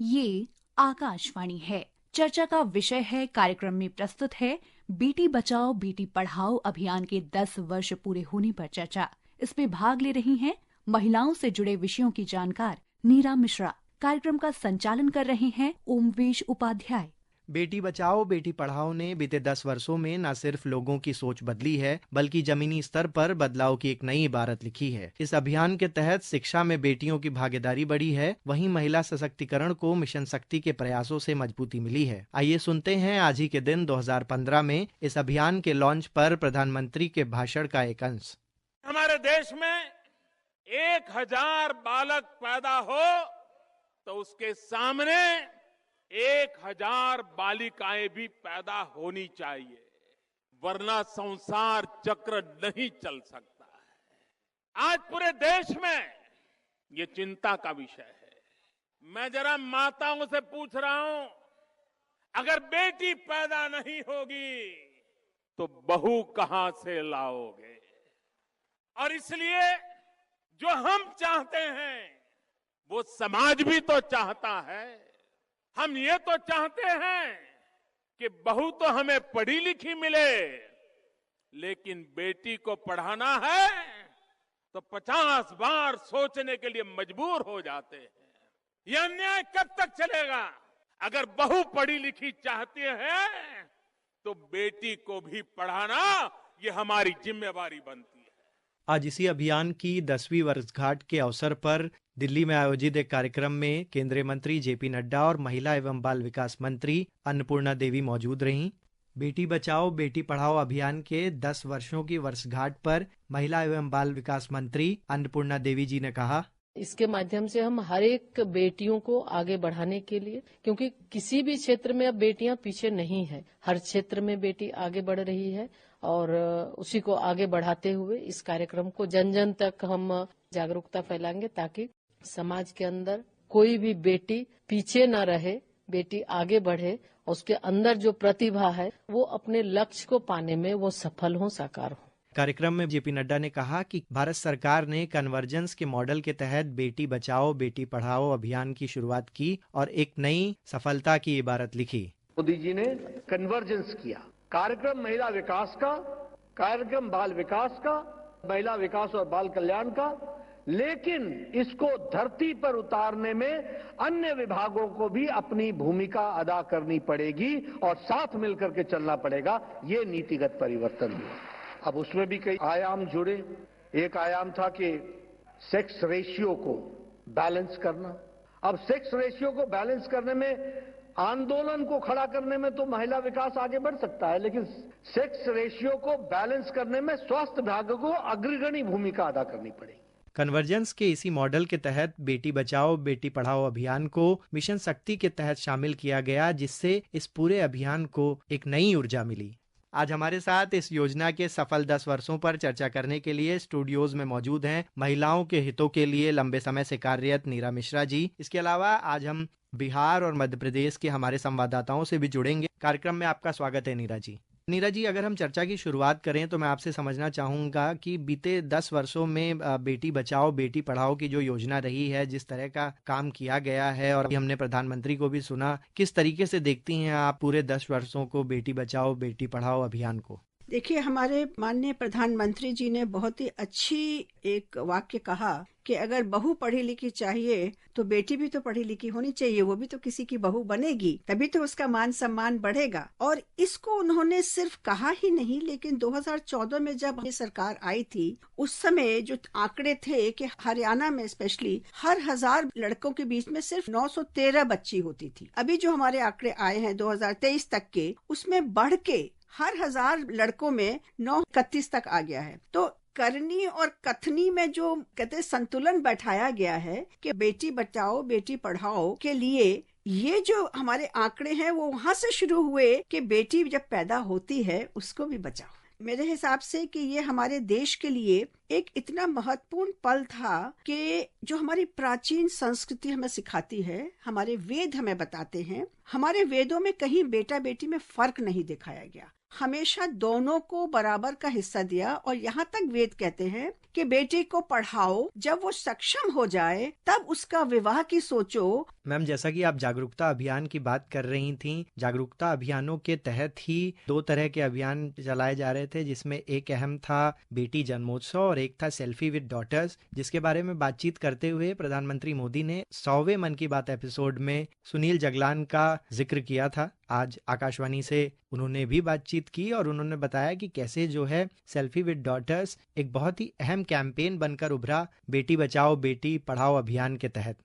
ये आकाशवाणी है। चर्चा का विषय है, कार्यक्रम में प्रस्तुत है बेटी बचाओ बेटी पढ़ाओ अभियान के 10 वर्ष पूरे होने पर चर्चा। इसमें भाग ले रही हैं महिलाओं से जुड़े विषयों की जानकार नीरा मिश्रा। कार्यक्रम का संचालन कर रहे हैं ओमवेश उपाध्याय। बेटी बचाओ बेटी पढ़ाओ ने बीते 10 वर्षों में न सिर्फ लोगों की सोच बदली है, बल्कि जमीनी स्तर पर बदलाव की एक नई इबारत लिखी है। इस अभियान के तहत शिक्षा में बेटियों की भागीदारी बढ़ी है, वहीं महिला सशक्तिकरण को मिशन शक्ति के प्रयासों से मजबूती मिली है। आइए सुनते हैं आज ही के दिन 2015 में इस अभियान के लॉन्च पर प्रधानमंत्री के भाषण का एक अंश। हमारे देश में 1000 बालक पैदा हो तो उसके सामने 1000 बालिकाएं भी पैदा होनी चाहिए, वरना संसार चक्र नहीं चल सकता है। आज पूरे देश में ये चिंता का विषय है। मैं जरा माताओं से पूछ रहा हूं, अगर बेटी पैदा नहीं होगी तो बहू कहां से लाओगे? और इसलिए जो हम चाहते हैं वो समाज भी तो चाहता है। हम ये तो चाहते हैं कि बहू तो हमें पढ़ी लिखी मिले, लेकिन बेटी को पढ़ाना है तो 50 बार सोचने के लिए मजबूर हो जाते हैं। यह अन्याय कब तक चलेगा? अगर बहू पढ़ी लिखी चाहती है तो बेटी को भी पढ़ाना ये हमारी जिम्मेवारी बनती है। आज इसी अभियान की 10वीं वर्षगांठ के अवसर पर दिल्ली में आयोजित एक कार्यक्रम में केंद्रीय मंत्री जेपी नड्डा और महिला एवं बाल विकास मंत्री अन्नपूर्णा देवी मौजूद रहीं। बेटी बचाओ बेटी पढ़ाओ अभियान के 10 वर्षों की वर्षगांठ पर महिला एवं बाल विकास मंत्री अन्नपूर्णा देवी जी ने कहा, इसके माध्यम से हम हर एक बेटियों को आगे बढ़ाने के लिए, क्योंकि किसी भी क्षेत्र में अब बेटियां पीछे नहीं है, हर क्षेत्र में बेटी आगे बढ़ रही है और उसी को आगे बढ़ाते हुए इस कार्यक्रम को जन जन तक हम जागरूकता फैलाएंगे ताकि समाज के अंदर कोई भी बेटी पीछे न रहे, बेटी आगे बढ़े, उसके अंदर जो प्रतिभा है वो अपने लक्ष्य को पाने में वो सफल हो, साकार हो। कार्यक्रम में जेपी नड्डा ने कहा कि भारत सरकार ने कन्वर्जेंस के मॉडल के तहत बेटी बचाओ बेटी पढ़ाओ अभियान की शुरुआत की और एक नई सफलता की इबारत लिखी। मोदी जी ने कन्वर्जेंस किया, कार्यक्रम महिला विकास का, कार्यक्रम बाल विकास का, महिला विकास और बाल कल्याण का, लेकिन इसको धरती पर उतारने में अन्य विभागों को भी अपनी भूमिका अदा करनी पड़ेगी और साथ मिलकर के चलना पड़ेगा। ये नीतिगत परिवर्तन हुआ। अब उसमें भी कई आयाम जुड़े। एक आयाम था कि सेक्स रेशियो को बैलेंस करना। अब सेक्स रेशियो को बैलेंस करने में, आंदोलन को खड़ा करने में तो महिला विकास आगे बढ़ सकता है, लेकिन सेक्स रेशियो को बैलेंस करने में स्वास्थ्य विभाग को अग्रगणी भूमिका अदा करनी पड़ेगी। कन्वर्जेंस के इसी मॉडल के तहत बेटी बचाओ बेटी पढ़ाओ अभियान को मिशन शक्ति के तहत शामिल किया गया, जिससे इस पूरे अभियान को एक नई ऊर्जा मिली। आज हमारे साथ इस योजना के सफल 10 वर्षों पर चर्चा करने के लिए स्टूडियोज में मौजूद हैं महिलाओं के हितों के लिए लंबे समय से कार्यरत नीरा मिश्रा जी। इसके अलावा आज हम बिहार और मध्य प्रदेश के हमारे संवाददाताओं से भी जुड़ेंगे। कार्यक्रम में आपका स्वागत है नीरा जी। नीरा जी, अगर हम चर्चा की शुरुआत करें तो मैं आपसे समझना चाहूँगा कि बीते 10 वर्षों में बेटी बचाओ बेटी पढ़ाओ की जो योजना रही है, जिस तरह का काम किया गया है और हमने प्रधानमंत्री को भी सुना, किस तरीके से देखती हैं आप पूरे 10 वर्षों को बेटी बचाओ बेटी पढ़ाओ अभियान को? देखिए, हमारे माननीय प्रधानमंत्री जी ने बहुत ही अच्छी एक वाक्य कहा कि अगर बहू पढ़ी लिखी चाहिए तो बेटी भी तो पढ़ी लिखी होनी चाहिए, वो भी तो किसी की बहू बनेगी, तभी तो उसका मान सम्मान बढ़ेगा। और इसको उन्होंने सिर्फ कहा ही नहीं, लेकिन 2014 में जब ये सरकार आई थी उस समय जो आंकड़े थे कि हरियाणा में स्पेशली हर 1000 लड़कों के बीच में सिर्फ 913 बच्ची होती थी। अभी जो हमारे आंकड़े आए हैं 2023 तक के, उसमें बढ़ के हर 1000 लड़कों में 931 तक आ गया है। तो करनी और कथनी में जो कहते संतुलन बैठाया गया है कि बेटी बचाओ बेटी पढ़ाओ के लिए, ये जो हमारे आंकड़े हैं वो वहाँ से शुरू हुए कि बेटी जब पैदा होती है उसको भी बचाओ। मेरे हिसाब से कि ये हमारे देश के लिए एक इतना महत्वपूर्ण पल था कि जो हमारी प्राचीन संस्कृति हमें सिखाती है, हमारे वेद हमें बताते हैं, हमारे वेदों में कहीं बेटा बेटी में फर्क नहीं दिखाया गया। हमेशा दोनों को बराबर का हिस्सा दिया, और यहाँ तक वेद कहते हैं कि बेटी को पढ़ाओ, जब वो सक्षम हो जाए तब उसका विवाह की सोचो। मैम, जैसा कि आप जागरूकता अभियान की बात कर रही थी, जागरूकता अभियानों के तहत ही 2 तरह के अभियान चलाए जा रहे थे, जिसमें एक अहम था बेटी जन्मोत्सव और एक था सेल्फी विद डॉटर्स, जिसके बारे में बातचीत करते हुए प्रधानमंत्री मोदी ने 100वें मन की बात एपिसोड में सुनील जगलान का जिक्र किया था। आज आकाशवाणी से उन्होंने भी बातचीत की और उन्होंने बताया कि कैसे जो है सेल्फी विद डॉटर्स एक बहुत ही अहम कैंपेन बनकर उभरा बेटी बचाओ बेटी पढ़ाओ अभियान के तहत।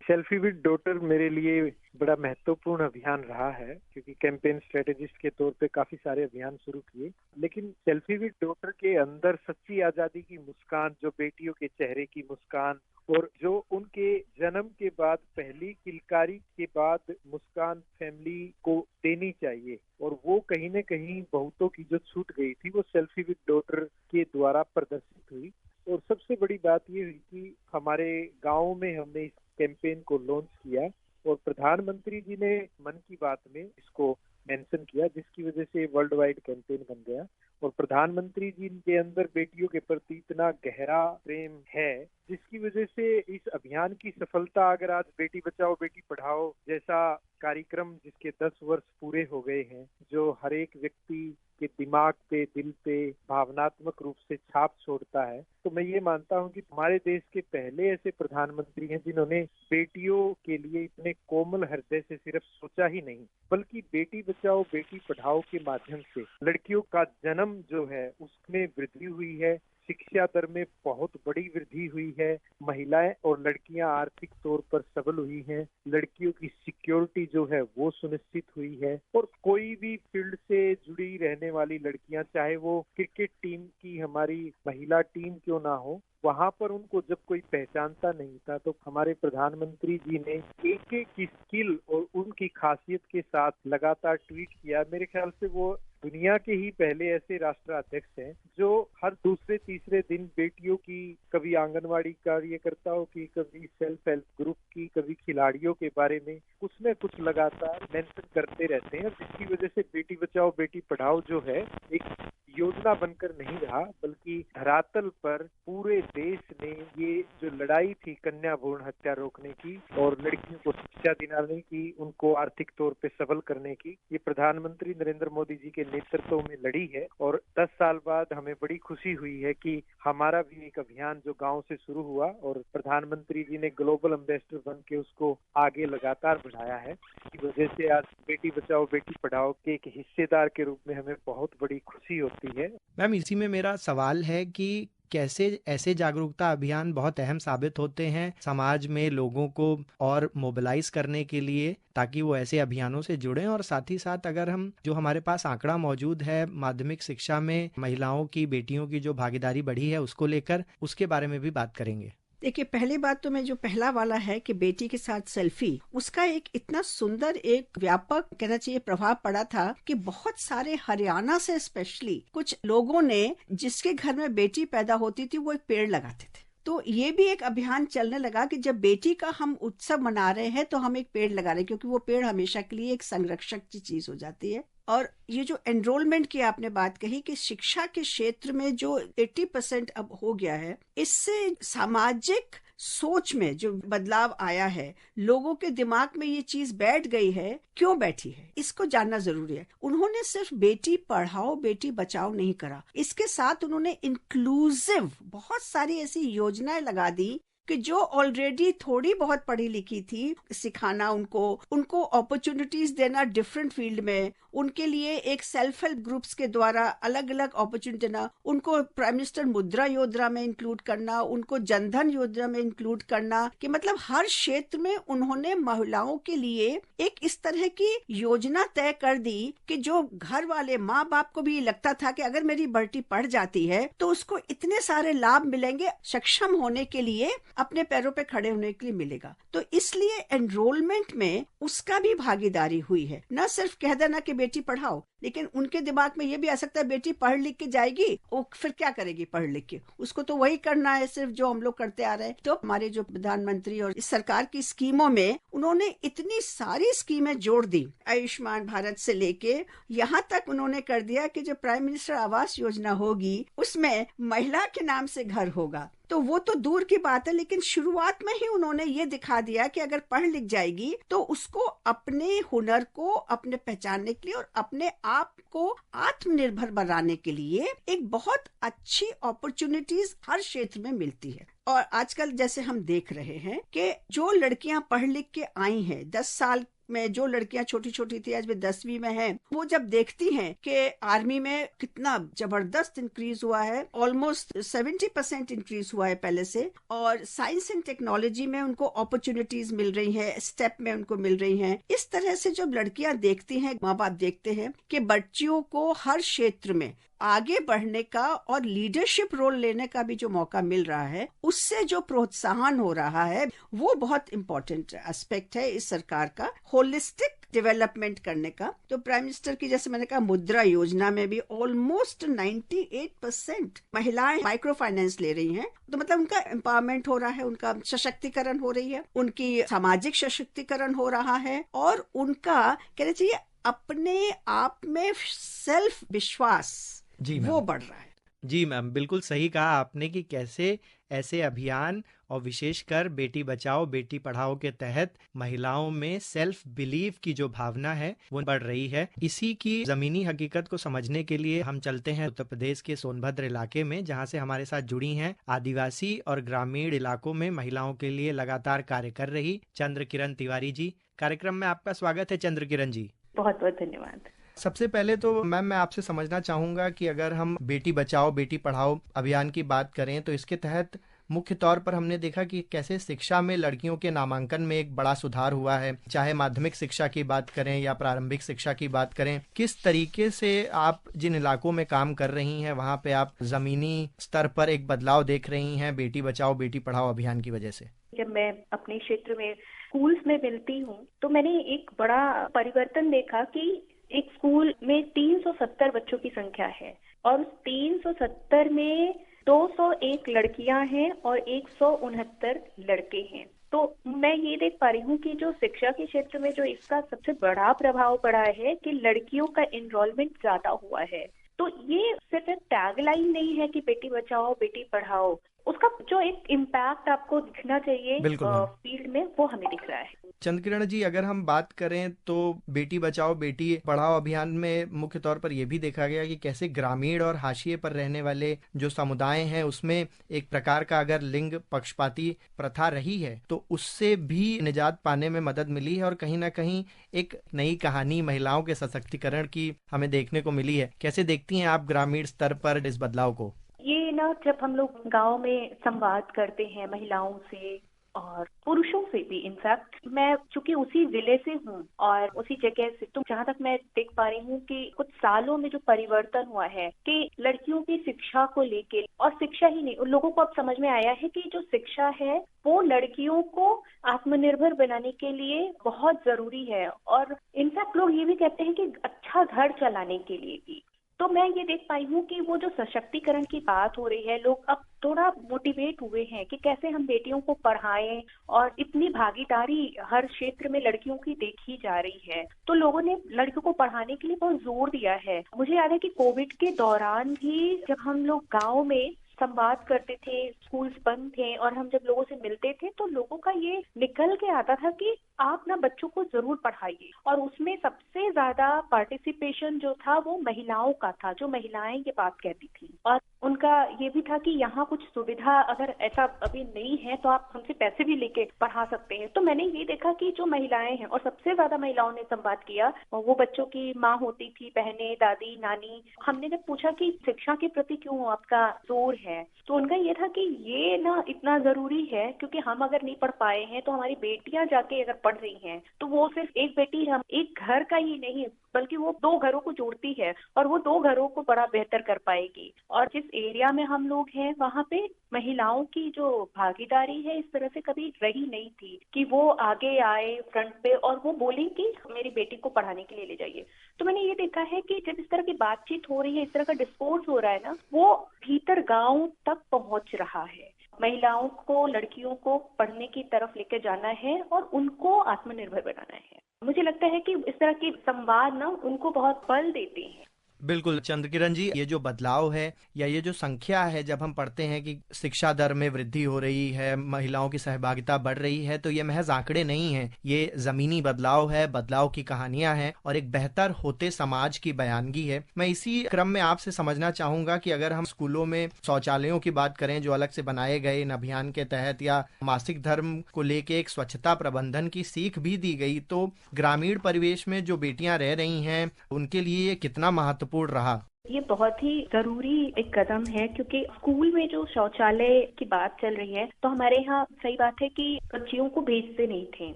सेल्फी विद डॉटर मेरे लिए बड़ा महत्वपूर्ण अभियान रहा है, क्योंकि कैंपेन स्ट्रेटेजिस्ट के तौर पे काफी सारे अभियान शुरू किए, लेकिन सेल्फी विद डॉटर के अंदर सच्ची आजादी की मुस्कान, जो बेटियों के चेहरे की मुस्कान और जो उनके जन्म के बाद पहली किलकारी के बाद मुस्कान फैमिली को देनी चाहिए, और वो कहीं न कहीं बहुतों की जो छूट गई थी वो सेल्फी विद डॉटर के द्वारा प्रदर्शित हुई। और सबसे बड़ी बात ये हुई कि हमारे गाँव में हमने इस कैंपेन को लॉन्च किया और प्रधानमंत्री जी ने मन की बात में इसको मेंशन किया, जिसकी वजह से वर्ल्ड वाइड कैंपेन बन गया। और प्रधानमंत्री जी के अंदर बेटियों के प्रति इतना गहरा प्रेम है, जिसकी वजह से इस अभियान की सफलता, अगर आज बेटी बचाओ बेटी पढ़ाओ जैसा कार्यक्रम जिसके 10 वर्ष पूरे हो गए हैं, जो हर एक व्यक्ति के दिमाग पे, दिल पे भावनात्मक रूप से छाप छोड़ता है, तो मैं ये मानता हूँ कि हमारे देश के पहले ऐसे प्रधानमंत्री हैं जिन्होंने बेटियों के लिए इतने कोमल हृदय से सिर्फ सोचा ही नहीं, बल्कि बेटी बचाओ बेटी पढ़ाओ के माध्यम से लड़कियों का जन्म जो है उसमें वृद्धि हुई है, शिक्षा दर में बहुत बड़ी वृद्धि हुई है, महिलाएं और लड़कियां आर्थिक तौर पर सबल हुई हैं, लड़कियों की सिक्योरिटी जो है वो सुनिश्चित हुई है, और कोई भी फील्ड से जुड़ी रहने वाली लड़कियां, चाहे वो क्रिकेट टीम की हमारी महिला टीम क्यों ना हो, वहां पर उनको जब कोई पहचानता नहीं था तो हमारे प्रधानमंत्री जी ने एक एक की स्किल और उनकी खासियत के साथ लगातार ट्वीट किया। मेरे ख्याल से वो दुनिया के ही पहले ऐसे राष्ट्राध्यक्ष हैं जो हर दूसरे तीसरे दिन बेटियों की, कभी आंगनवाड़ी कार्यकर्ताओं की, कभी सेल्फ हेल्प ग्रुप की, कभी खिलाड़ियों के बारे में कुछ न कुछ लगातार मेंशन करते रहते हैं, जिसकी वजह से बेटी बचाओ बेटी पढ़ाओ जो है एक योजना बनकर नहीं रहा, बल्कि धरातल पर पूरे देश ने ये जो लड़ाई थी कन्या भ्रूण हत्या रोकने की और लड़कियों को शिक्षा दिलाने की, उनको आर्थिक तौर पे सबल करने की, ये प्रधानमंत्री नरेंद्र मोदी जी के नेतृत्व में लड़ी है। और 10 साल बाद हमें बड़ी खुशी हुई है कि हमारा भी एक अभियान जो गांव से शुरू हुआ और प्रधानमंत्री जी ने ग्लोबल एम्बेसडर बन के उसको आगे लगातार बढ़ाया है, इसकी वजह से आज बेटी बचाओ बेटी पढ़ाओ के एक हिस्सेदार के रूप में हमें बहुत बड़ी खुशी होती है। मैम, इसी में मेरा सवाल है कि कैसे ऐसे जागरूकता अभियान बहुत अहम साबित होते हैं समाज में लोगों को और मोबिलाइज करने के लिए, ताकि वो ऐसे अभियानों से जुड़ें। और साथ ही साथ अगर हम जो हमारे पास आंकड़ा मौजूद है माध्यमिक शिक्षा में महिलाओं की, बेटियों की जो भागीदारी बढ़ी है उसको लेकर, उसके बारे में भी बात करेंगे। देखिए, पहली बात तो मैं जो पहला वाला है कि बेटी के साथ सेल्फी, उसका एक इतना सुंदर एक व्यापक कहना चाहिए प्रभाव पड़ा था कि बहुत सारे हरियाणा से स्पेशली कुछ लोगों ने जिसके घर में बेटी पैदा होती थी वो एक पेड़ लगाते थे। तो ये भी एक अभियान चलने लगा कि जब बेटी का हम उत्सव मना रहे हैं तो हम एक पेड़ लगा रहे हैं, क्योंकि वो पेड़ हमेशा के लिए एक संरक्षक की चीज हो जाती है। और ये जो एनरोलमेंट की आपने बात कही कि शिक्षा के क्षेत्र में जो 80% अब हो गया है, इससे सामाजिक सोच में जो बदलाव आया है, लोगों के दिमाग में ये चीज बैठ गई है। क्यों बैठी है इसको जानना जरूरी है। उन्होंने सिर्फ बेटी पढ़ाओ बेटी बचाओ नहीं करा, इसके साथ उन्होंने इंक्लूसिव बहुत सारी ऐसी योजनाएं लगा दी कि जो ऑलरेडी थोड़ी बहुत पढ़ी लिखी थी, सिखाना उनको अपॉर्चुनिटीज देना डिफरेंट फील्ड में, उनके लिए एक सेल्फ हेल्प ग्रुप्स के द्वारा अलग अलग अपॉर्चुनिटी देना, उनको प्राइम मिनिस्टर मुद्रा योजना में इंक्लूड करना, उनको जनधन योजना में इंक्लूड करना, कि मतलब हर क्षेत्र में उन्होंने महिलाओं के लिए एक इस तरह की योजना तय कर दी कि जो घर वाले माँ बाप को भी लगता था कि अगर मेरी बेटी पढ़ जाती है तो उसको इतने सारे लाभ मिलेंगे। सक्षम होने के लिए अपने पैरों पे खड़े होने के लिए मिलेगा। तो इसलिए एनरोलमेंट में उसका भी भागीदारी हुई है। न सिर्फ कह देना कि बेटी पढ़ाओ, लेकिन उनके दिमाग में ये भी आ सकता है बेटी पढ़ लिख के जाएगी, वो फिर क्या करेगी पढ़ लिख के, उसको तो वही करना है सिर्फ जो हम लोग करते आ रहे हैं। तो हमारे जो प्रधानमंत्री और इस सरकार की स्कीमों में उन्होंने इतनी सारी स्कीमें जोड़ दी, आयुष्मान भारत से लेके यहाँ तक उन्होंने कर दिया कि जो प्राइम मिनिस्टर आवास योजना होगी उसमें महिला के नाम से घर होगा। तो वो तो दूर की बात है, लेकिन शुरुआत में ही उन्होंने ये दिखा दिया कि अगर पढ़ लिख जाएगी तो उसको अपने हुनर को अपने पहचानने के लिए और अपने आप को आत्मनिर्भर बनाने के लिए एक बहुत अच्छी अपॉर्चुनिटीज हर क्षेत्र में मिलती है। और आजकल जैसे हम देख रहे हैं कि जो लड़कियां पढ़ लिख के आई हैं, 10 साल में जो लड़कियां छोटी छोटी थी आज भी 10वीं में हैं, वो जब देखती हैं कि आर्मी में कितना जबरदस्त इंक्रीज हुआ है, ऑलमोस्ट 70% इंक्रीज हुआ है पहले से, और साइंस एंड टेक्नोलॉजी में उनको अपॉर्चुनिटीज मिल रही हैं, स्टेप में उनको मिल रही हैं। इस तरह से जब लड़कियां देखती हैं, माँ बाप देखते हैं कि बच्चियों को हर क्षेत्र में आगे बढ़ने का और लीडरशिप रोल लेने का भी जो मौका मिल रहा है, उससे जो प्रोत्साहन हो रहा है, वो बहुत इम्पोर्टेंट एस्पेक्ट है इस सरकार का होलिस्टिक डेवलपमेंट करने का। तो प्राइम मिनिस्टर की जैसे मैंने कहा मुद्रा योजना में भी ऑलमोस्ट 98% महिलाएं माइक्रो फाइनेंस ले रही हैं। तो मतलब उनका एम्पावरमेंट हो रहा है, उनका सशक्तिकरण हो रही है, उनकी सामाजिक सशक्तिकरण हो रहा है, और उनका कहना चाहिए अपने आप में सेल्फ विश्वास जी वो बढ़ रहा है। जी मैम, बिल्कुल सही कहा आपने कि कैसे ऐसे अभियान और विशेषकर बेटी बचाओ बेटी पढ़ाओ के तहत महिलाओं में सेल्फ बिलीफ की जो भावना है वो बढ़ रही है। इसी की जमीनी हकीकत को समझने के लिए हम चलते हैं उत्तर प्रदेश के सोनभद्र इलाके में, जहां से हमारे साथ जुड़ी हैं आदिवासी और ग्रामीण इलाकों में महिलाओं के लिए लगातार कार्य कर रही चंद्र किरण तिवारी जी। कार्यक्रम में आपका स्वागत है चंद्र किरण जी। बहुत बहुत धन्यवाद। सबसे पहले तो मैम मैं आपसे समझना चाहूंगा कि अगर हम बेटी बचाओ बेटी पढ़ाओ अभियान की बात करें तो इसके तहत मुख्य तौर पर हमने देखा कि कैसे शिक्षा में लड़कियों के नामांकन में एक बड़ा सुधार हुआ है, चाहे माध्यमिक शिक्षा की बात करें या प्रारंभिक शिक्षा की बात करें। किस तरीके से आप जिन इलाकों में काम कर रही हैं वहां पे आप जमीनी स्तर पर एक बदलाव देख रही हैं बेटी बचाओ बेटी पढ़ाओ अभियान की वजह से? जब मैं अपने क्षेत्र में स्कूल्स में मिलती हूँ तो मैंने एक बड़ा परिवर्तन देखा कि एक स्कूल में 370 बच्चों की संख्या है और उस 370 में 201 लड़कियां हैं और 169 लड़के हैं। तो मैं ये देख पा रही हूँ कि जो शिक्षा के क्षेत्र में जो इसका सबसे बड़ा प्रभाव पड़ा है कि लड़कियों का एनरोलमेंट ज्यादा हुआ है। तो ये सिर्फ एक टैगलाइन नहीं है कि बेटी बचाओ बेटी पढ़ाओ, उसका जो एक इम्पैक्ट आपको दिखना चाहिए फील्ड में वो हमें दिख रहा है। चंद्रकिरण जी, अगर हम बात करें तो बेटी बचाओ बेटी पढ़ाओ अभियान में मुख्य तौर पर यह भी देखा गया कि कैसे ग्रामीण और हाशिए पर रहने वाले जो समुदाय हैं उसमें एक प्रकार का अगर लिंग पक्षपाती प्रथा रही है तो उससे भी निजात पाने में मदद मिली है और कहीं ना कहीं एक नई कहानी महिलाओं के सशक्तिकरण की हमें देखने को मिली है। कैसे देखती हैं आप ग्रामीण स्तर पर इस बदलाव को? ये ना जब हम लोग गांव में संवाद करते हैं महिलाओं से और पुरुषों से भी, इनफैक्ट मैं चूंकि उसी जिले से हूँ और उसी जगह से, तो जहाँ तक मैं देख पा रही हूँ कि कुछ सालों में जो परिवर्तन हुआ है कि लड़कियों की शिक्षा को लेके, और शिक्षा ही नहीं, उन लोगों को अब समझ में आया है कि जो शिक्षा है वो लड़कियों को आत्मनिर्भर बनाने के लिए बहुत जरूरी है, और इनफैक्ट लोग ये भी कहते हैं कि अच्छा घर चलाने के लिए भी। तो मैं ये देख पाई हूँ कि वो जो सशक्तिकरण की बात हो रही है, लोग अब थोड़ा मोटिवेट हुए हैं कि कैसे हम बेटियों को पढ़ाएं, और इतनी भागीदारी हर क्षेत्र में लड़कियों की देखी जा रही है। तो लोगों ने लड़कियों को पढ़ाने के लिए बहुत जोर दिया है। मुझे याद है कि कोविड के दौरान भी जब हम लोग गाँव में संवाद करते थे, स्कूल्स बंद थे और हम जब लोगों से मिलते थे तो लोगों का ये निकल के आता था कि आप ना बच्चों को जरूर पढ़ाइए, और उसमें सबसे ज्यादा पार्टिसिपेशन जो था वो महिलाओं का था, जो महिलाएं ये बात कहती थी। और उनका ये भी था कि यहाँ कुछ सुविधा अगर ऐसा अभी नहीं है तो आप हमसे पैसे भी लेके पढ़ा सकते हैं। तो मैंने ये देखा कि जो महिलाएं हैं, और सबसे ज्यादा महिलाओं ने संवाद किया, वो बच्चों की माँ होती थी, बहनें, दादी, नानी। हमने जब पूछा कि शिक्षा के प्रति क्यों आपका जोर है, तो उनका ये था कि ये ना इतना जरूरी है क्योंकि हम अगर नहीं पढ़ पाए हैं तो हमारी बेटियां जाके अगर पढ़ रही हैं तो वो सिर्फ एक बेटी हम एक घर का ही नहीं बल्कि वो 2 घरों को जोड़ती है और वो 2 घरों को बड़ा बेहतर कर पाएगी। और जिस एरिया में हम लोग हैं वहाँ पे महिलाओं की जो भागीदारी है इस तरह से कभी रही नहीं थी कि वो आगे आए फ्रंट पे और वो बोले कि मेरी बेटी को पढ़ाने के लिए ले जाइए। तो मैंने ये देखा है कि जब इस तरह की बातचीत हो रही है, इस तरह का डिस्कोर्स हो रहा है ना, वो भीतर गांव तक पहुंच रहा है। महिलाओं को, लड़कियों को पढ़ने की तरफ लेकर जाना है और उनको आत्मनिर्भर बनाना है। मुझे लगता है कि इस तरह की संवाद ना उनको बहुत बल देते हैं। बिल्कुल चंद्रकिरण जी, ये जो बदलाव है या ये जो संख्या है, जब हम पढ़ते हैं कि शिक्षा दर में वृद्धि हो रही है, महिलाओं की सहभागिता बढ़ रही है, तो ये महज आंकड़े नहीं हैं, ये जमीनी बदलाव है, बदलाव की कहानियां हैं और एक बेहतर होते समाज की बयानगी है। मैं इसी क्रम में आपसे समझना चाहूंगा कि अगर हम स्कूलों में शौचालयों की बात करें जो अलग से बनाए गए इन अभियान के तहत, या मासिक धर्म को लेके एक स्वच्छता प्रबंधन की सीख भी दी गई, तो ग्रामीण परिवेश में जो बेटियां रह रही हैं उनके लिए ये कितना महत्वपूर्ण रहा? ये बहुत ही जरूरी एक कदम है, क्योंकि स्कूल में जो शौचालय की बात चल रही है, तो हमारे यहाँ सही बात है कि बच्चियों को भेजते नहीं थे।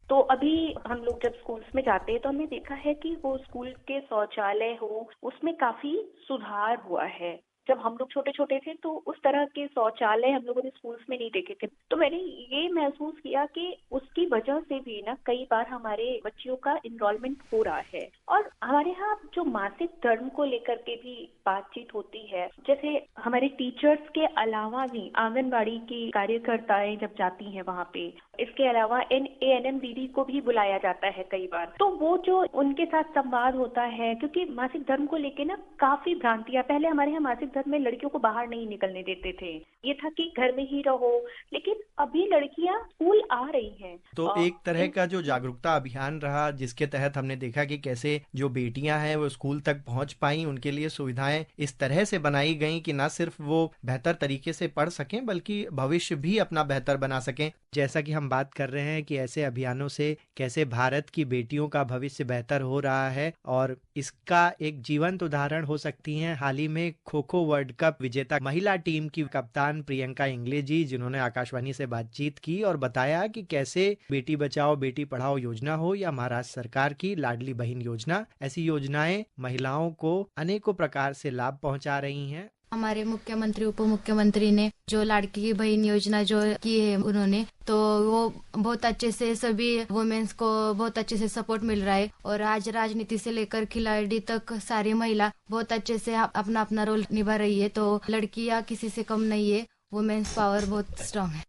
तो अभी हम लोग जब स्कूल्स में जाते हैं तो हमने देखा है कि वो स्कूल के शौचालय हो उसमें काफी सुधार हुआ है। जब हम लोग छोटे छोटे थे तो उस तरह के शौचालय हम लोगों ने स्कूल्स में नहीं देखे थे। तो मैंने ये महसूस किया कि उसकी वजह से भी ना कई बार हमारे बच्चियों का इनरोलमेंट हो रहा है। और हमारे यहाँ जो मासिक धर्म को लेकर के भी बातचीत होती है, जैसे हमारे टीचर्स के अलावा भी आंगनबाड़ी की कार्यकर्ताएं जब जाती हैं वहाँ पे, इसके अलावा NANM दीदी को भी बुलाया जाता है कई बार। तो वो जो उनके साथ संवाद होता है, क्योंकि मासिक धर्म को लेके ना काफी भ्रांतियां, पहले हमारे यहाँ मासिक धर्म में लड़कियों को बाहर नहीं निकलने देते थे, ये था कि घर में ही रहो, लेकिन अभी लड़कियां स्कूल आ रही हैं। तो एक तरह का जो जागरूकता अभियान रहा जिसके तहत हमने देखा कि कैसे जो बेटियां हैं वो स्कूल तक पहुंच पाई, उनके लिए सुविधाएं इस तरह से बनाई गई कि न सिर्फ वो बेहतर तरीके से पढ़ सकें बल्कि भविष्य भी अपना बेहतर बना सकें। जैसा कि हम बात कर रहे हैं कि ऐसे अभियानों से कैसे भारत की बेटियों का भविष्य बेहतर हो रहा है, और इसका एक जीवंत उदाहरण हो सकती हैं हाल ही में खो खो वर्ल्ड कप विजेता महिला टीम की कप्तान प्रियंका इंगले जी, जिन्होंने आकाशवाणी से बातचीत की और बताया कि कैसे बेटी बचाओ बेटी पढ़ाओ योजना हो या महाराष्ट्र सरकार की लाडली बहन योजना, ऐसी योजनाएं महिलाओं को अनेकों प्रकार से लाभ पहुंचा रही हैं। हमारे मुख्यमंत्री उप मुख्यमंत्री ने जो लाड़की की बहन योजना जो की है उन्होंने, तो वो बहुत अच्छे से सभी वुमेन्स को बहुत अच्छे से सपोर्ट मिल रहा है। और आज राजनीति से लेकर खिलाड़ी तक सारी महिला बहुत अच्छे से अपना अपना रोल निभा रही है। तो लड़कियां किसी से कम नहीं है, वुमेन्स पावर बहुत स्ट्रांग है।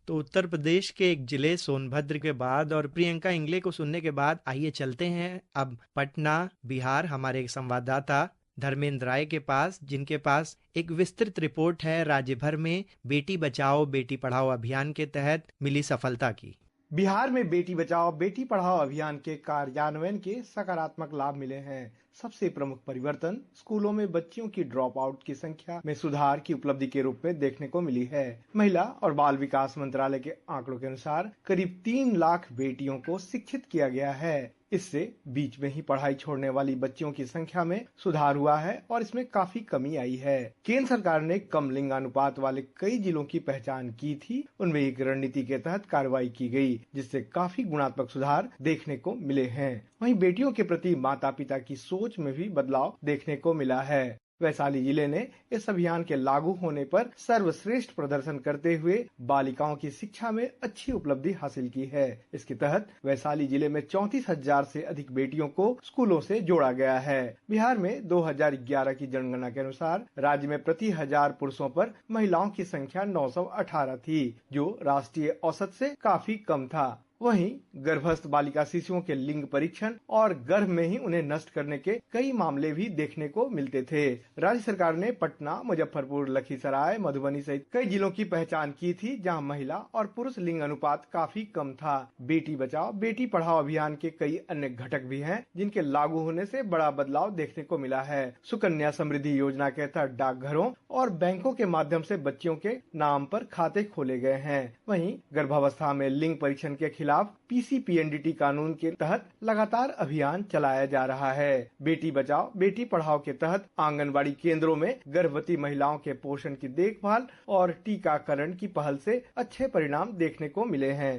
तो उत्तर प्रदेश के एक जिले सोनभद्र के बाद और प्रियंका इंगले को सुनने के बाद आइए चलते हैं अब पटना बिहार, हमारे एक संवाददाता धर्मेंद्र राय के पास, जिनके पास एक विस्तृत रिपोर्ट है राज्य भर में बेटी बचाओ बेटी पढ़ाओ अभियान के तहत मिली सफलता की। बिहार में बेटी बचाओ बेटी पढ़ाओ अभियान के कार्यान्वयन के सकारात्मक लाभ मिले हैं। सबसे प्रमुख परिवर्तन स्कूलों में बच्चियों की ड्रॉप आउट की संख्या में सुधार की उपलब्धि के रूप में देखने को मिली है। महिला और बाल विकास मंत्रालय के आंकड़ों के अनुसार करीब 3 लाख बेटियों को शिक्षित किया गया है। इससे बीच में ही पढ़ाई छोड़ने वाली बच्चियों की संख्या में सुधार हुआ है और इसमें काफी कमी आई है। केंद्र सरकार ने कम लिंगानुपात वाले कई जिलों की पहचान की थी, उनमें एक रणनीति के तहत कार्रवाई की गई, जिससे काफी गुणात्मक सुधार देखने को मिले हैं। वहीं बेटियों के प्रति माता पिता की सोच में भी बदलाव देखने को मिला है। वैशाली जिले ने इस अभियान के लागू होने पर सर्वश्रेष्ठ प्रदर्शन करते हुए बालिकाओं की शिक्षा में अच्छी उपलब्धि हासिल की है। इसके तहत वैशाली जिले में 34,000 से अधिक बेटियों को स्कूलों से जोड़ा गया है। बिहार में 2011 की जनगणना के अनुसार राज्य में प्रति 1000 पुरुषों पर महिलाओं की संख्या 918 थी, जो राष्ट्रीय औसत से काफी कम था। वहीं गर्भस्थ बालिका शिशुओं के लिंग परीक्षण और गर्भ में ही उन्हें नष्ट करने के कई मामले भी देखने को मिलते थे। राज्य सरकार ने पटना, मुजफ्फरपुर, लखीसराय, मधुबनी सहित कई जिलों की पहचान की थी जहां महिला और पुरुष लिंग अनुपात काफी कम था। बेटी बचाओ बेटी पढ़ाओ अभियान के कई अन्य घटक भी हैं, जिनके लागू होने से बड़ा बदलाव देखने को मिला है। सुकन्या समृद्धि योजना के तहत डाकघरों और बैंकों के माध्यम से बच्चियों के नाम पर खाते खोले गए हैं। वहीं गर्भावस्था में लिंग परीक्षण के खिलाफ PCPNDT कानून के तहत लगातार अभियान चलाया जा रहा है। बेटी बचाओ बेटी पढ़ाओ के तहत आंगनबाड़ी केंद्रों में गर्भवती महिलाओं के पोषण की देखभाल और टीकाकरण की पहल से अच्छे परिणाम देखने को मिले हैं।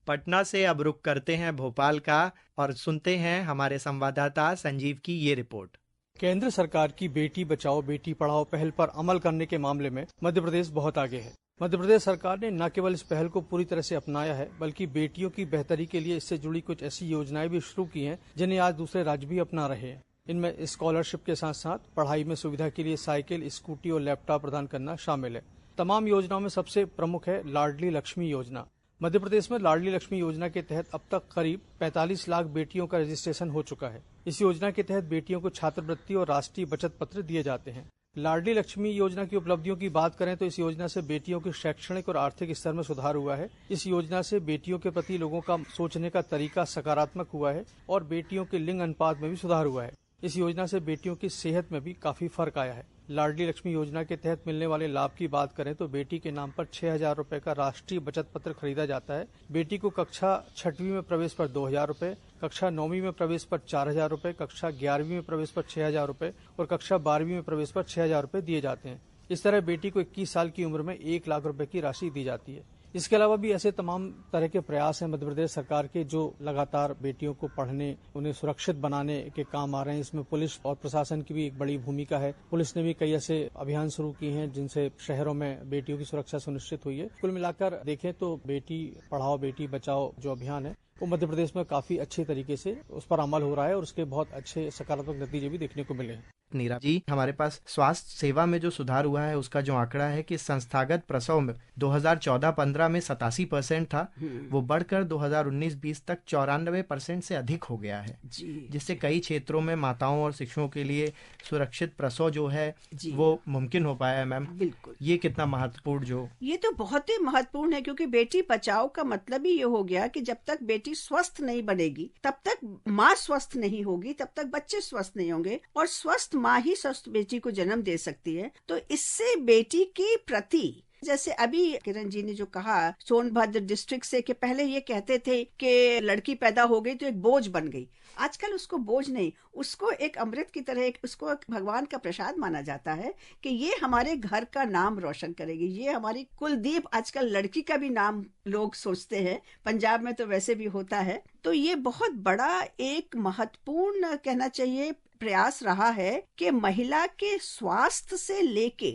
पटना से अब रुख करते हैं भोपाल का और सुनते हैं हमारे संवाददाता संजीव की ये रिपोर्ट। केंद्र सरकार की बेटी बचाओ बेटी पढ़ाओ पहल पर अमल करने के मामले में मध्य प्रदेश बहुत आगे है। मध्य प्रदेश सरकार ने न केवल इस पहल को पूरी तरह से अपनाया है, बल्कि बेटियों की बेहतरी के लिए इससे जुड़ी कुछ ऐसी योजनाएं भी शुरू की हैं, जिन्हें आज दूसरे राज्य भी अपना रहे हैं। इनमें स्कॉलरशिप के साथ साथ पढ़ाई में सुविधा के लिए साइकिल, स्कूटी और लैपटॉप प्रदान करना शामिल है। तमाम योजनाओं में सबसे प्रमुख है लाडली लक्ष्मी योजना। मध्य प्रदेश में लाडली लक्ष्मी योजना के तहत अब तक करीब 45 लाख बेटियों का रजिस्ट्रेशन हो चुका है। इस योजना के तहत बेटियों को छात्रवृत्ति और राष्ट्रीय बचत पत्र दिए जाते हैं। लाडली लक्ष्मी योजना की उपलब्धियों की बात करें तो इस योजना से बेटियों के शैक्षणिक और आर्थिक स्तर में सुधार हुआ है। इस योजना से बेटियों के प्रति लोगों का सोचने का तरीका सकारात्मक हुआ है और बेटियों के लिंग अनुपात में भी सुधार हुआ है। इस योजना से बेटियों की सेहत में भी काफी फर्क आया है। लाडली लक्ष्मी योजना के तहत मिलने वाले लाभ की बात करें तो बेटी के नाम पर 6,000 रूपए का राष्ट्रीय बचत पत्र खरीदा जाता है। बेटी को कक्षा 6वीं में प्रवेश पर 2,000 रूपए, कक्षा 9वीं में प्रवेश पर 4,000 रूपए, कक्षा 11वीं में प्रवेश पर 6,000 रूपए और कक्षा 12वीं में प्रवेश पर 6,000 रूपए दिए जाते हैं। इस तरह बेटी को 21 साल की उम्र में 1 लाख रूपए की राशि दी जाती है। इसके अलावा भी ऐसे तमाम तरह के प्रयास हैं मध्य प्रदेश सरकार के, जो लगातार बेटियों को पढ़ने, उन्हें सुरक्षित बनाने के काम आ रहे हैं। इसमें पुलिस और प्रशासन की भी एक बड़ी भूमिका है। पुलिस ने भी कई ऐसे अभियान शुरू किए हैं जिनसे शहरों में बेटियों की सुरक्षा सुनिश्चित हुई है। कुल मिलाकर देखें तो बेटी पढ़ाओ बेटी बचाओ जो अभियान है वो मध्य प्रदेश में काफी अच्छे तरीके से उस पर अमल हो रहा है और उसके बहुत अच्छे सकारात्मक नतीजे भी देखने को मिले हैं। नीरा जी, हमारे पास स्वास्थ्य सेवा में जो सुधार हुआ है उसका जो आंकड़ा है कि संस्थागत प्रसव में 2014-15 में 87% था, वो बढ़कर 2019-20 तक 94% से अधिक हो गया है, जिससे कई क्षेत्रों में माताओं और शिशुओं के लिए सुरक्षित प्रसव जो है वो मुमकिन हो पाया है। मैम, बिल्कुल, ये कितना महत्वपूर्ण ये तो बहुत ही महत्वपूर्ण है, क्योंकि बेटी बचाओ का मतलब ही ये हो गया कि जब तक बेटी स्वस्थ नहीं बनेगी तब तक माँ स्वस्थ नहीं होगी, तब तक बच्चे स्वस्थ नहीं होंगे और स्वस्थ माँ ही स्वस्थ बेटी को जन्म दे सकती है। तो इससे बेटी के प्रति, जैसे अभी किरण जी ने जो कहा सोनभद्र डिस्ट्रिक्ट से, कि पहले ये कहते थे कि लड़की पैदा हो गई तो एक बोझ बन गई, आजकल उसको बोझ नहीं, उसको एक अमृत की तरह, उसको एक भगवान का प्रसाद माना जाता है कि ये हमारे घर का नाम रोशन करेगी, ये हमारी कुलदीप। आजकल लड़की का भी नाम लोग सोचते हैं, पंजाब में तो वैसे भी होता है। तो ये बहुत बड़ा एक महत्वपूर्ण कहना चाहिए प्रयास रहा है कि महिला के स्वास्थ्य से लेके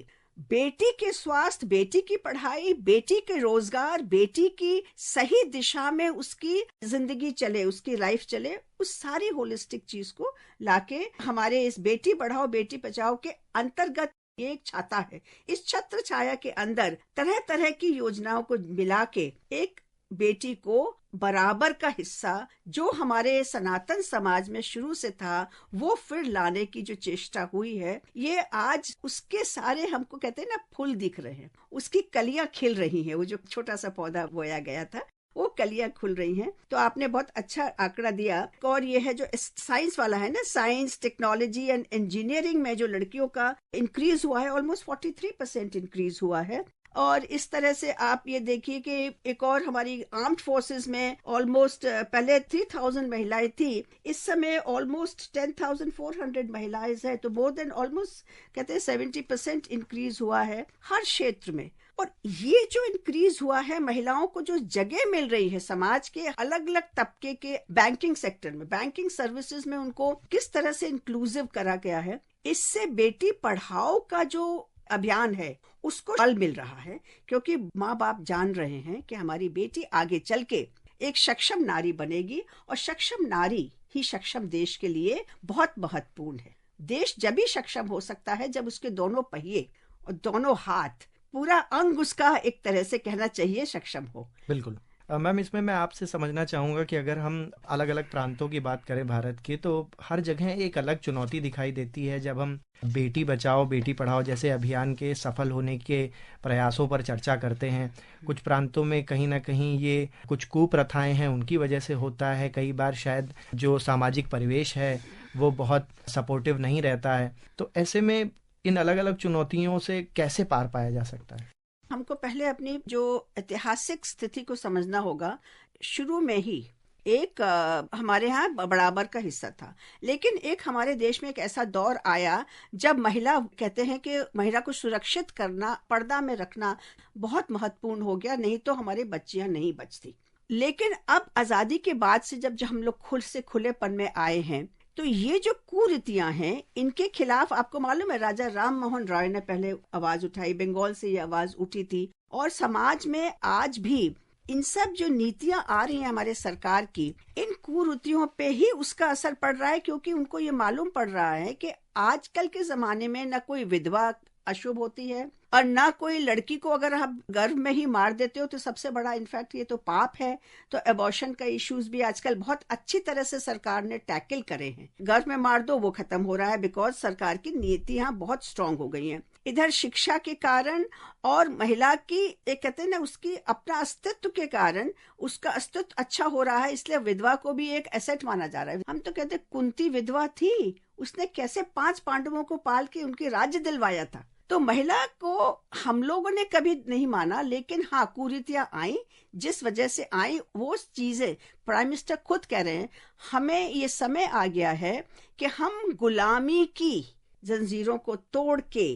बेटी के स्वास्थ्य, बेटी की पढ़ाई, बेटी के रोजगार, बेटी की सही दिशा में उसकी जिंदगी चले, उसकी लाइफ चले, उस सारी होलिस्टिक चीज को लाके हमारे इस बेटी बढ़ाओ बेटी बचाओ के अंतर्गत ये एक छाता है। इस छत्र छाया के अंदर तरह तरह की योजनाओं को मिला के एक बेटी को बराबर का हिस्सा जो हमारे सनातन समाज में शुरू से था वो फिर लाने की जो चेष्टा हुई है, ये आज उसके सारे हमको कहते हैं ना फूल दिख रहे हैं, उसकी कलियां खिल रही हैं। वो जो छोटा सा पौधा बोया गया था वो कलियां खुल रही हैं। तो आपने बहुत अच्छा आंकड़ा दिया। और ये है जो साइंस वाला है ना, साइंस टेक्नोलॉजी एंड इंजीनियरिंग में जो लड़कियों का इंक्रीज हुआ है, ऑलमोस्ट 43% इंक्रीज हुआ है। और इस तरह से आप ये देखिए कि एक और हमारी आर्म्ड फोर्सेस में ऑलमोस्ट पहले 3,000 महिलाएं थी, इस समय ऑलमोस्ट 10,400 महिलाएं है। तो मोर देन ऑलमोस्ट कहते हैं 70% इंक्रीज हुआ है हर क्षेत्र में। और ये जो इंक्रीज हुआ है, महिलाओं को जो जगह मिल रही है समाज के अलग अलग तबके के बैंकिंग सेक्टर में, बैंकिंग सर्विसेज में उनको किस तरह से इंक्लूसिव करा गया है, इससे बेटी पढ़ाओ का जो अभियान है उसको बल मिल रहा है। क्योंकि माँ बाप जान रहे हैं कि हमारी बेटी आगे चल के एक सक्षम नारी बनेगी और सक्षम नारी ही सक्षम देश के लिए बहुत महत्वपूर्ण है। देश जब भी सक्षम हो सकता है जब उसके दोनों पहिए और दोनों हाथ, पूरा अंग उसका एक तरह से कहना चाहिए सक्षम हो। बिल्कुल मैम, इसमें मैं आपसे समझना चाहूँगा कि अगर हम अलग अलग प्रांतों की बात करें भारत के, तो हर जगह एक अलग चुनौती दिखाई देती है जब हम बेटी बचाओ बेटी पढ़ाओ जैसे अभियान के सफल होने के प्रयासों पर चर्चा करते हैं। कुछ प्रांतों में कहीं ना कहीं ये कुछ कुप्रथाएं हैं उनकी वजह से होता है, कई बार शायद जो सामाजिक परिवेश है वो बहुत सपोर्टिव नहीं रहता है। तो ऐसे में इन अलग अलग चुनौतियों से कैसे पार पाया जा सकता है? हमको पहले अपनी जो ऐतिहासिक स्थिति को समझना होगा। शुरू में ही एक हमारे यहाँ बराबर का हिस्सा था, लेकिन एक हमारे देश में एक ऐसा दौर आया जब महिला कहते हैं कि महिला को सुरक्षित करना, पर्दा में रखना बहुत महत्वपूर्ण हो गया, नहीं तो हमारे बच्चियां नहीं बचती। लेकिन अब आजादी के बाद से जब हम लोग खुद से खुलेपन में आए हैं, तो ये जो कुरीतियां हैं, इनके खिलाफ आपको मालूम है राजा राम मोहन रॉय ने पहले आवाज उठाई, बंगाल से ये आवाज उठी थी। और समाज में आज भी इन सब जो नीतियां आ रही हैं हमारे सरकार की, इन कुरीतियों पे ही उसका असर पड़ रहा है, क्योंकि उनको ये मालूम पड़ रहा है कि आजकल के जमाने में न कोई विधवा अशुभ होती है और ना कोई लड़की को अगर आप गर्भ में ही मार देते हो तो सबसे बड़ा इनफैक्ट ये तो पाप है। तो एबॉर्शन का इश्यूज भी आजकल बहुत अच्छी तरह से सरकार ने टैकल करे हैं। गर्भ में मार दो वो खत्म हो रहा है, बिकॉज सरकार की नीतियां बहुत स्ट्रांग हो गई हैं। इधर शिक्षा के कारण और महिला की एक कहते हैं ना, उसकी अपना अस्तित्व के कारण उसका अस्तित्व अच्छा हो रहा है, इसलिए विधवा को भी एक एसेट माना जा रहा है। हम तो कहते हैं कुंती विधवा थी, उसने कैसे 5 पांडवों को पाल के उनकी राज्य दिलवाया था। तो महिला को हम लोगों ने कभी नहीं माना, लेकिन हाँ कुरीतियां आई, जिस वजह से आई वो चीजें प्राइम मिनिस्टर खुद कह रहे हैं, हमें ये समय आ गया है कि हम गुलामी की जंजीरों को तोड़ के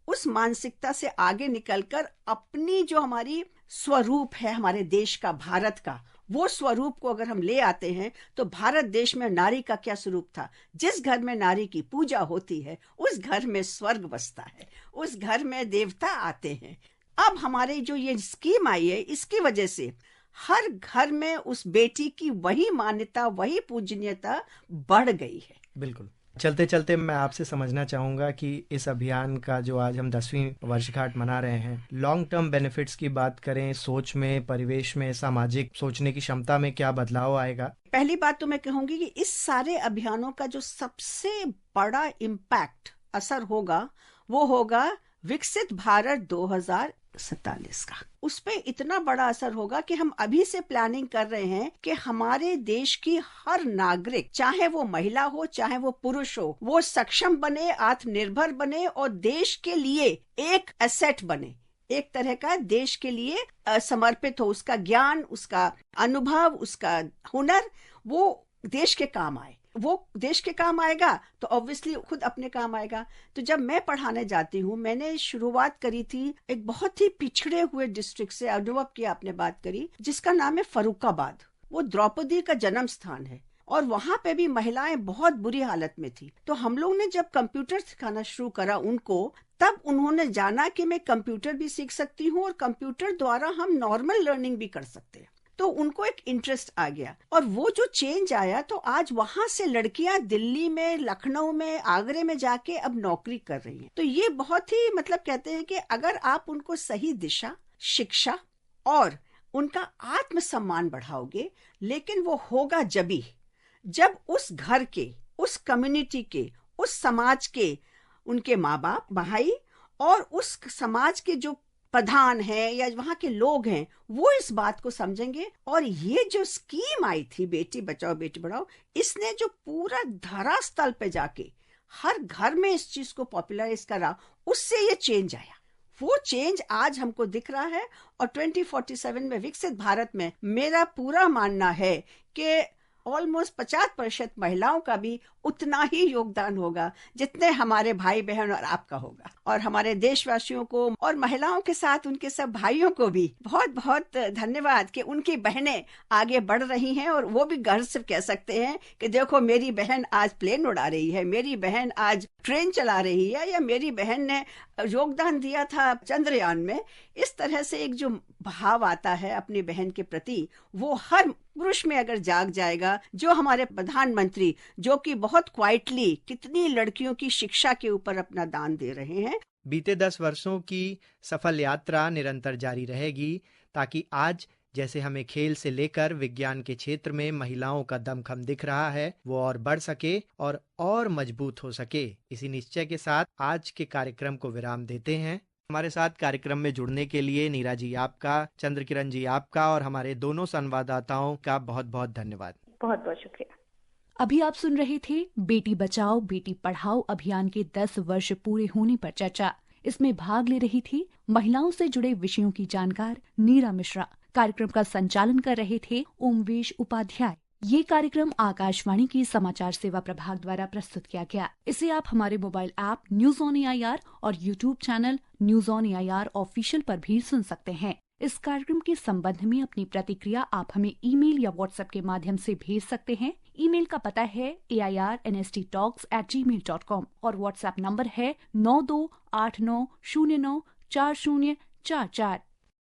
उस मानसिकता से आगे निकलकर अपनी जो हमारी स्वरूप है हमारे देश का, भारत का, वो स्वरूप को अगर हम ले आते हैं तो भारत देश में नारी का क्या स्वरूप था। जिस घर में नारी की पूजा होती है उस घर में स्वर्ग बसता है, उस घर में देवता आते हैं। अब हमारे जो ये स्कीम आई है, इसकी वजह से हर घर में उस बेटी की वही मान्यता, वही पूजनीयता बढ़ गई है। बिल्कुल। चलते चलते मैं आपसे समझना चाहूंगा कि इस अभियान का जो आज हम 10वीं वर्षगांठ मना रहे हैं, लॉन्ग टर्म बेनिफिट्स की बात करें, सोच में, परिवेश में, सामाजिक सोचने की क्षमता में क्या बदलाव आएगा? पहली बात तो मैं कहूंगी कि इस सारे अभियानों का जो सबसे बड़ा इम्पैक्ट असर होगा वो होगा विकसित भारत 2047 का। उस पे इतना बड़ा असर होगा कि हम अभी से प्लानिंग कर रहे हैं कि हमारे देश की हर नागरिक, चाहे वो महिला हो चाहे वो पुरुष हो, वो सक्षम बने, आत्मनिर्भर बने और देश के लिए एक एसेट बने, एक तरह का देश के लिए समर्पित हो। उसका ज्ञान, उसका अनुभव, उसका हुनर वो देश के काम आए। वो देश के काम आएगा तो ऑब्वियसली खुद अपने काम आएगा। तो जब मैं पढ़ाने जाती हूँ, मैंने शुरुआत करी थी एक बहुत ही पिछड़े हुए डिस्ट्रिक्ट से, अनुभव की आपने बात करी, जिसका नाम है फर्रुखाबाद। वो द्रौपदी का जन्म स्थान है और वहां पे भी महिलाएं बहुत बुरी हालत में थी। तो हम लोग ने जब कंप्यूटर सिखाना शुरू करा उनको, तब उन्होंने जाना कि मैं कंप्यूटर भी सीख सकती हूँ और कंप्यूटर द्वारा हम नॉर्मल लर्निंग भी कर सकते हैं। तो उनको एक इंटरेस्ट आ गया और वो जो चेंज आया, तो आज वहां से लड़कियां दिल्ली में, लखनऊ में, आगरे में जाके अब नौकरी कर रही हैं। तो ये बहुत ही मतलब कहते हैं कि अगर आप उनको सही दिशा, शिक्षा और उनका आत्मसम्मान बढ़ाओगे, लेकिन वो होगा जब उस घर के, उस कम्युनिटी के, उस समाज के उनके माँ बाप, भाई और उस समाज के जो प्रधान है या वहां के लोग हैं, वो इस बात को समझेंगे। और ये जो स्कीम आई थी बेटी बचाओ बेटी पढ़ाओ, इसने जो पूरा धरातल पे जाके हर घर में इस चीज को पॉपुलराइज करा, उससे ये चेंज आया। वो चेंज आज हमको दिख रहा है और 2047 में विकसित भारत में मेरा पूरा मानना है कि ऑलमोस्ट 50% महिलाओं का भी उतना ही योगदान होगा जितने हमारे भाई बहन और आपका होगा। और हमारे देशवासियों को और महिलाओं के साथ उनके सब भाइयों को भी बहुत बहुत धन्यवाद कि उनकी बहनें आगे बढ़ रही हैं और वो भी गर्व से कह सकते हैं कि देखो मेरी बहन आज प्लेन उड़ा रही है, मेरी बहन आज ट्रेन चला रही है, या मेरी बहन ने योगदान दिया था चंद्रयान में। इस तरह से एक जो भाव आता है अपनी बहन के प्रति, वो हर पुरुष में अगर जाग जाएगा, जो हमारे प्रधानमंत्री जो कि बहुत क्वाइटली कितनी लड़कियों की शिक्षा के ऊपर अपना दान दे रहे हैं। बीते 10 वर्षों की सफल यात्रा निरंतर जारी रहेगी, ताकि आज जैसे हमें खेल से लेकर विज्ञान के क्षेत्र में महिलाओं का दमखम दिख रहा है, वो और बढ़ सके और मजबूत हो सके। इसी निश्चय के साथ आज के कार्यक्रम को विराम देते हैं। हमारे साथ कार्यक्रम में जुड़ने के लिए नीरा जी आपका, चंद्रकिरण जी आपका और हमारे दोनों संवाददाताओं का बहुत बहुत धन्यवाद। बहुत बहुत शुक्रिया। अभी आप सुन रहे थे बेटी बचाओ बेटी पढ़ाओ अभियान के 10 वर्ष पूरे होने पर चर्चा। इसमें भाग ले रही थी महिलाओं से जुड़े विषयों की जानकार नीरा मिश्रा। कार्यक्रम का संचालन कर रहे थे ओमवेश उपाध्याय। ये कार्यक्रम आकाशवाणी की समाचार सेवा प्रभाग द्वारा प्रस्तुत किया गया। इसे आप हमारे mobile app news on AIR और YouTube channel news on AIR official पर भी सुन सकते हैं। इस कार्यक्रम के संबंध में अपनी प्रतिक्रिया आप हमें ईमेल या व्हाट्सएप के माध्यम से भेज सकते हैं। ईमेल का पता है airnsttalks@gmail.com और व्हाट्सएप नंबर है 9289094044।